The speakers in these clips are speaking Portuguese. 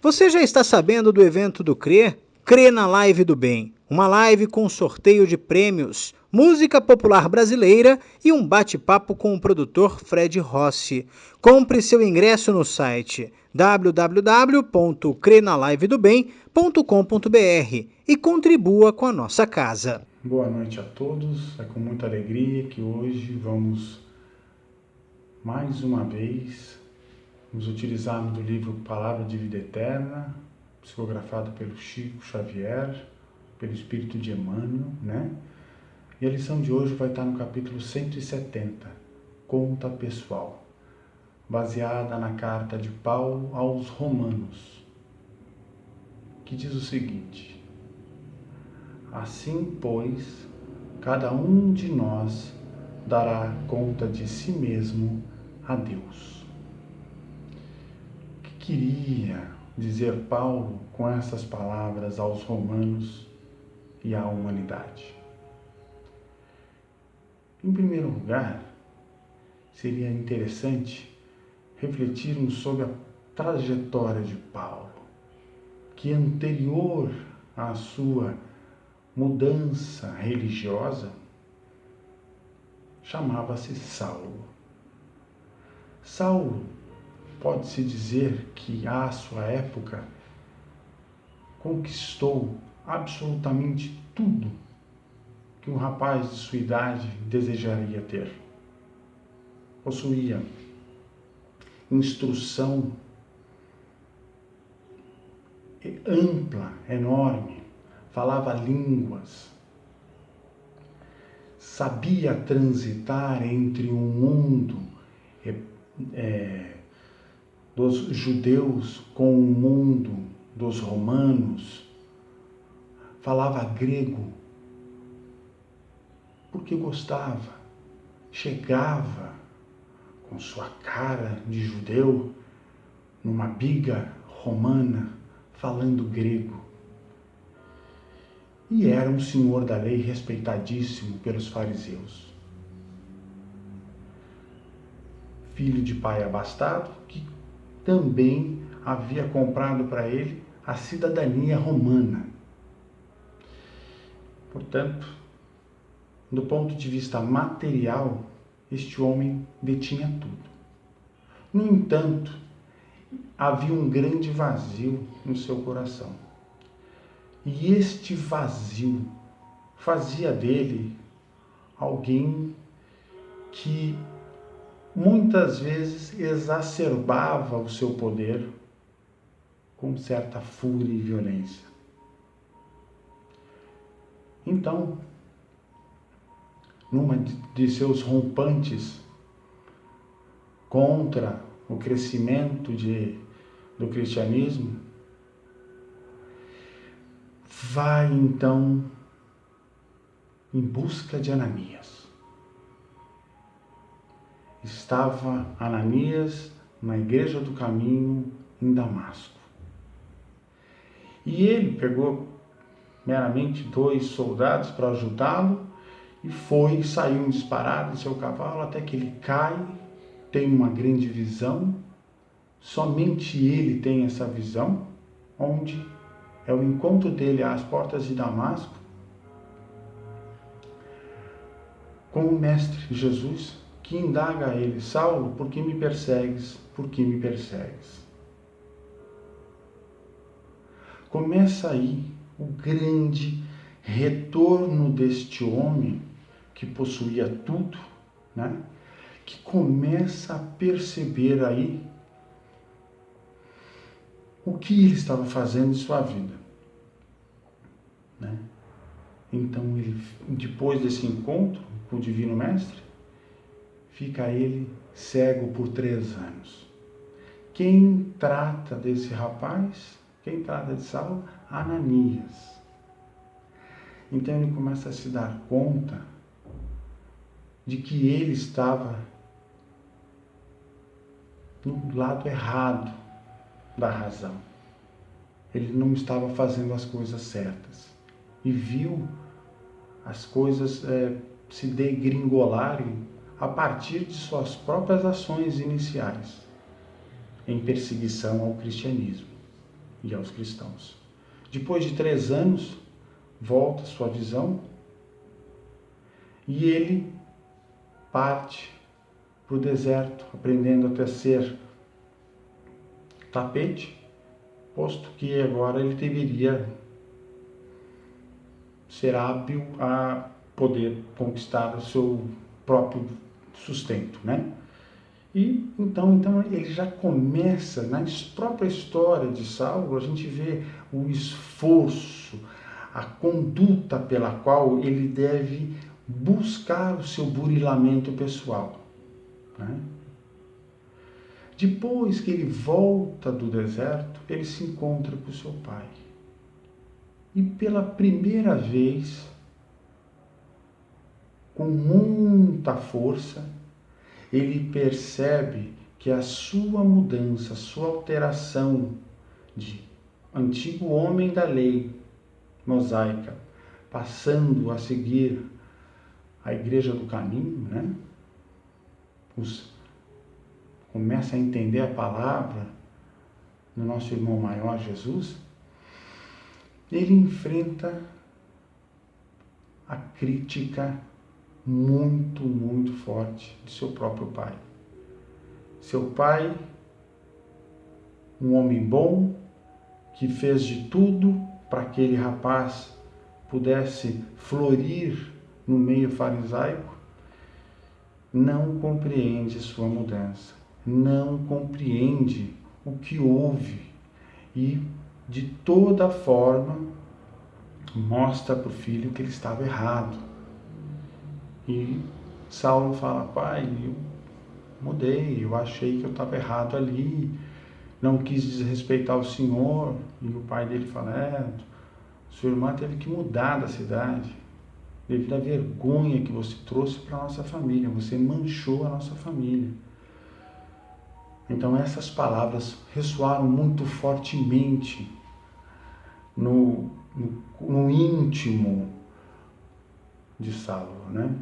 Você já está sabendo do evento do CRE? CRE na Live do Bem. Uma live com sorteio de prêmios, música popular brasileira e um bate-papo com o produtor Fred Rossi. Compre seu ingresso no site www.crenalivedobem.com.br e contribua com a nossa casa. Boa noite a todos. É com muita alegria que hoje vamos mais uma vez nos utilizarmos do livro Palavra de Vida Eterna, psicografado pelo Chico Xavier, pelo Espírito de Emmanuel, né? E a lição de hoje vai estar no capítulo 170, Conta Pessoal, baseada na carta de Paulo aos Romanos, que diz o seguinte: assim, pois, cada um de nós dará conta de si mesmo a Deus. O que queria dizer Paulo com essas palavras aos romanos e à humanidade? Em primeiro lugar, seria interessante refletirmos sobre a trajetória de Paulo, que anterior à sua mudança religiosa, chamava-se Saulo. Saulo, pode-se dizer que à sua época conquistou absolutamente tudo que um rapaz de sua idade desejaria ter. Possuía instrução ampla, enorme, falava línguas, sabia transitar entre o mundo dos judeus com o mundo dos romanos, falava grego porque gostava, chegava com sua cara de judeu numa biga romana falando grego. E era um senhor da lei respeitadíssimo pelos fariseus. Filho de pai abastado, que também havia comprado para ele a cidadania romana. Portanto, do ponto de vista material, este homem detinha tudo. No entanto, havia um grande vazio no seu coração. E este vazio fazia dele alguém que muitas vezes exacerbava o seu poder com certa fúria e violência. Então, numa de seus rompantes contra o crescimento do cristianismo, vai então em busca de Ananias. Estava Ananias na Igreja do Caminho em Damasco. E ele pegou meramente 2 soldados para ajudá-lo e saiu disparado em seu cavalo até que ele cai, tem uma grande visão. Somente ele tem essa visão, onde é o encontro dele às portas de Damasco com o Mestre Jesus, que indaga a ele: Saulo, por que me persegues? Por que me persegues? Começa aí o grande retorno deste homem que possuía tudo, né? Que começa a perceber aí o que ele estava fazendo em sua vida, né? Então, ele, depois desse encontro com o Divino Mestre, fica ele cego por 3 anos. Quem trata desse rapaz? Quem trata de Saulo? Ananias. Então ele começa a se dar conta de que ele estava no lado errado da razão. Ele não estava fazendo as coisas certas. E viu as coisas se degringolarem a partir de suas próprias ações iniciais em perseguição ao cristianismo. e aos cristãos. Depois de 3 anos, volta sua visão e ele parte para o deserto, aprendendo a tecer tapete, posto que agora ele deveria ser hábil a poder conquistar o seu próprio sustento, né? E então ele já começa, na própria história de Saulo, a gente vê o esforço, a conduta pela qual ele deve buscar o seu burilamento pessoal, né? Depois que ele volta do deserto, ele se encontra com o seu pai. E pela primeira vez, com muita força, ele percebe que a sua mudança, a sua alteração de antigo homem da lei mosaica, passando a seguir a igreja do caminho, né? Começa a entender a palavra do nosso irmão maior, Jesus. Ele enfrenta a crítica muito, muito forte de seu próprio pai. Seu pai, um homem bom, que fez de tudo para que aquele rapaz pudesse florir no meio farisaico, não compreende sua mudança, não compreende o que houve e, de toda forma, mostra para o filho que ele estava errado. E Saulo fala: pai, eu mudei, eu achei que eu estava errado ali, não quis desrespeitar o senhor. E o pai dele fala: sua irmã teve que mudar da cidade, devido à vergonha que você trouxe para a nossa família, você manchou a nossa família. Então essas palavras ressoaram muito fortemente no íntimo de Saulo, né?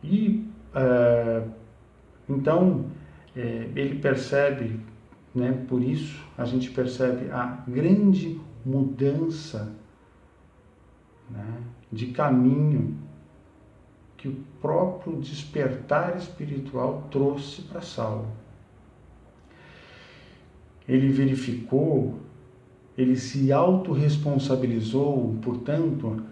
E então ele percebe, né? Por isso a gente percebe a grande mudança, né, de caminho que o próprio despertar espiritual trouxe para Saulo. Ele verificou, ele se autorresponsabilizou, portanto,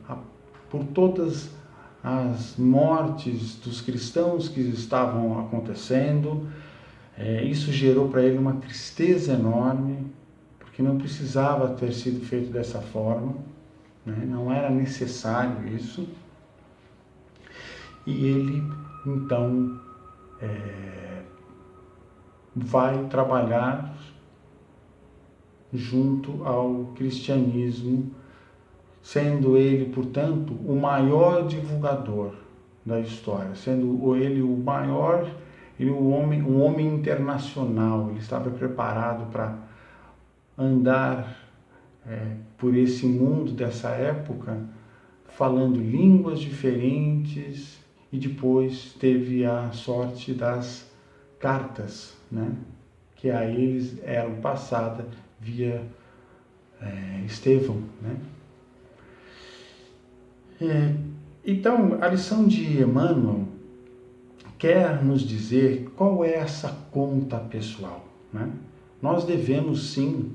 por todas as mortes dos cristãos que estavam acontecendo. Isso gerou para ele uma tristeza enorme, porque não precisava ter sido feito dessa forma, né? Não era necessário isso. E ele, então, vai trabalhar junto ao cristianismo, sendo ele, portanto, o maior divulgador da história, sendo ele o maior, um homem internacional. Ele estava preparado para andar por esse mundo dessa época, falando línguas diferentes, e depois teve a sorte das cartas, né, que a eles eram passadas via Estevão, né? Então, a lição de Emmanuel quer nos dizer qual é essa conta pessoal, né? Nós devemos sim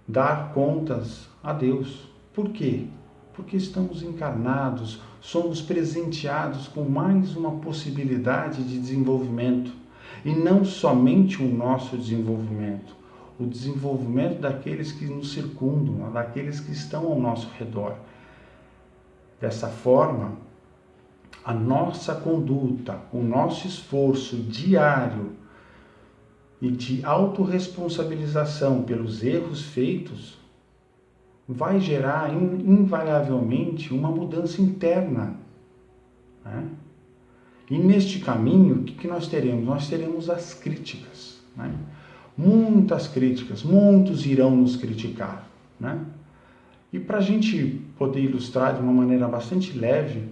dar contas a Deus. Por quê? Porque estamos encarnados, somos presenteados com mais uma possibilidade de desenvolvimento. E não somente o nosso desenvolvimento, o desenvolvimento daqueles que nos circundam, daqueles que estão ao nosso redor. Dessa forma, a nossa conduta, o nosso esforço diário e de autorresponsabilização pelos erros feitos vai gerar invariavelmente uma mudança interna, né? E neste caminho, o que nós teremos? Nós teremos as críticas, né? Muitas críticas, muitos irão nos criticar, né? E para a gente poder ilustrar de uma maneira bastante leve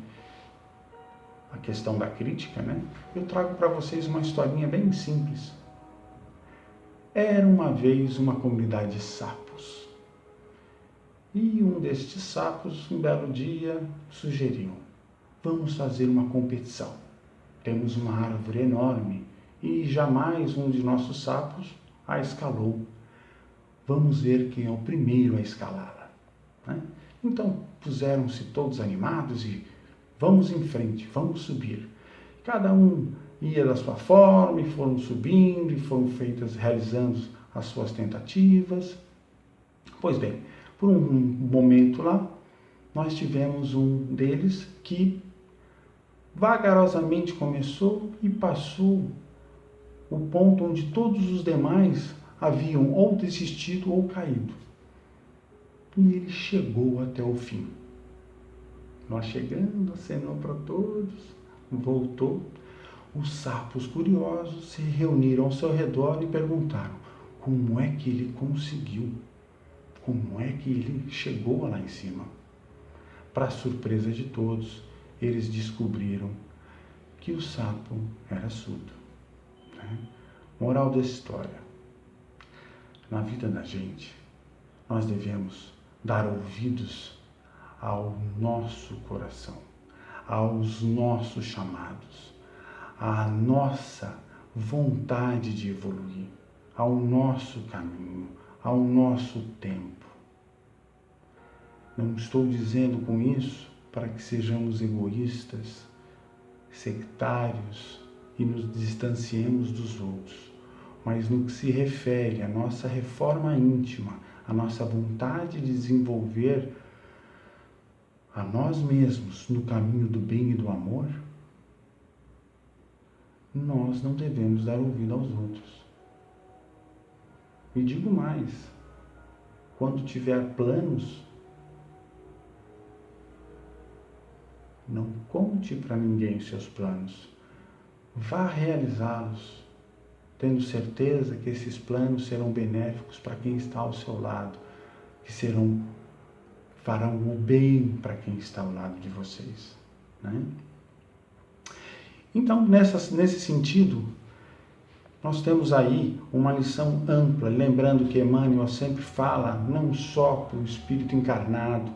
a questão da crítica, né, eu trago para vocês uma historinha bem simples. Era uma vez uma comunidade de sapos. E um destes sapos, um belo dia, sugeriu: vamos fazer uma competição. Temos uma árvore enorme e jamais um de nossos sapos a escalou. Vamos ver quem é o primeiro a escalá-la. Né? Então puseram-se todos animados e vamos em frente, vamos subir. Cada um ia da sua forma e foram subindo e foram realizando as suas tentativas. Pois bem, por um momento lá, nós tivemos um deles que vagarosamente começou e passou o ponto onde todos os demais haviam ou desistido ou caído. E ele chegou até o fim. Nós chegando, acenou para todos, voltou. Os sapos curiosos se reuniram ao seu redor e perguntaram: como é que ele conseguiu? Como é que ele chegou lá em cima? Para surpresa de todos, eles descobriram que o sapo era surdo. Né? Moral dessa história: na vida da gente, nós devemos dar ouvidos ao nosso coração, aos nossos chamados, à nossa vontade de evoluir, ao nosso caminho, ao nosso tempo. Não estou dizendo com isso para que sejamos egoístas, sectários e nos distanciemos dos outros, mas no que se refere à nossa reforma íntima, à nossa vontade de desenvolver a nós mesmos no caminho do bem e do amor, nós não devemos dar ouvido aos outros. E digo mais, quando tiver planos, não conte para ninguém os seus planos. Vá realizá-los, tendo certeza que esses planos serão benéficos para quem está ao seu lado, que farão o bem para quem está ao lado de vocês. Né? Então, nesse sentido, nós temos aí uma lição ampla, lembrando que Emmanuel sempre fala não só para o espírito encarnado,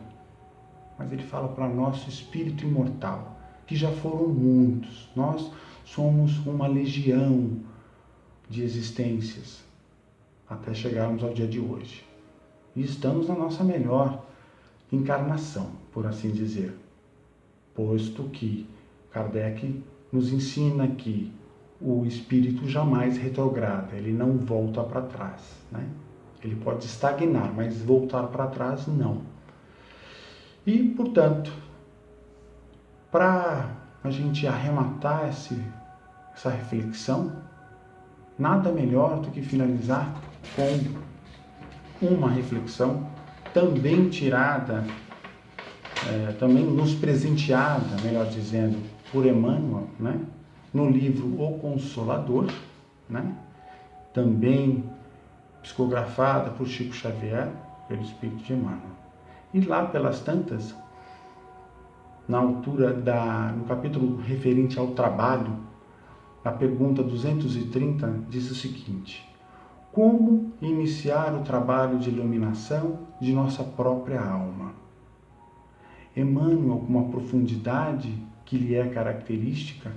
mas ele fala para nosso espírito imortal, que já foram muitos. Nós somos uma legião de existências até chegarmos ao dia de hoje. E estamos na nossa melhor encarnação, por assim dizer, posto que Kardec nos ensina que o espírito jamais retrograda, ele não volta para trás, né? Ele pode estagnar, mas voltar para trás não. E, portanto, para a gente arrematar essa reflexão, nada melhor do que finalizar com uma reflexão também tirada, também nos presenteada, melhor dizendo, por Emmanuel, né? No livro O Consolador, né? Também psicografada por Chico Xavier, pelo Espírito de Emmanuel. E lá pelas tantas, na altura no capítulo referente ao trabalho, na pergunta 230, diz o seguinte: como iniciar o trabalho de iluminação de nossa própria alma? Emmanuel, com uma profundidade que lhe é característica,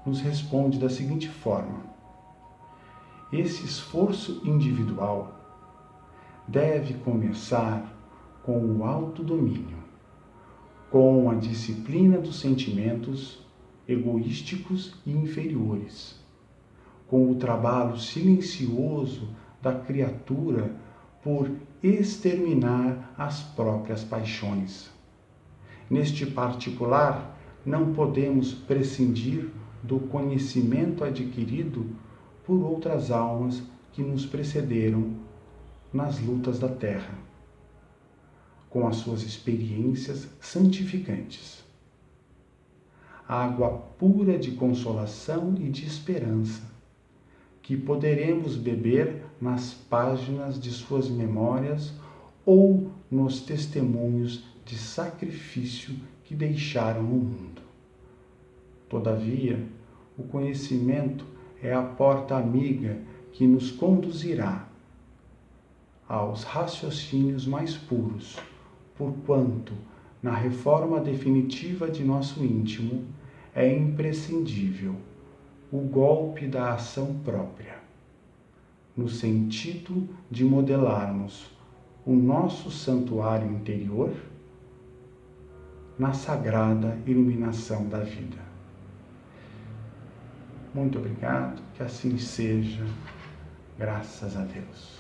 nos responde da seguinte forma: esse esforço individual deve começar com o autodomínio, com a disciplina dos sentimentos egoísticos e inferiores, com o trabalho silencioso da criatura por exterminar as próprias paixões. Neste particular, não podemos prescindir do conhecimento adquirido por outras almas que nos precederam nas lutas da terra, com as suas experiências santificantes. Água pura de consolação e de esperança, que poderemos beber nas páginas de suas memórias ou nos testemunhos de sacrifício que deixaram no mundo. Todavia, o conhecimento é a porta amiga que nos conduzirá aos raciocínios mais puros, porquanto, na reforma definitiva de nosso íntimo, é imprescindível o golpe da ação própria, no sentido de modelarmos o nosso santuário interior na sagrada iluminação da vida. Muito obrigado, que assim seja, graças a Deus.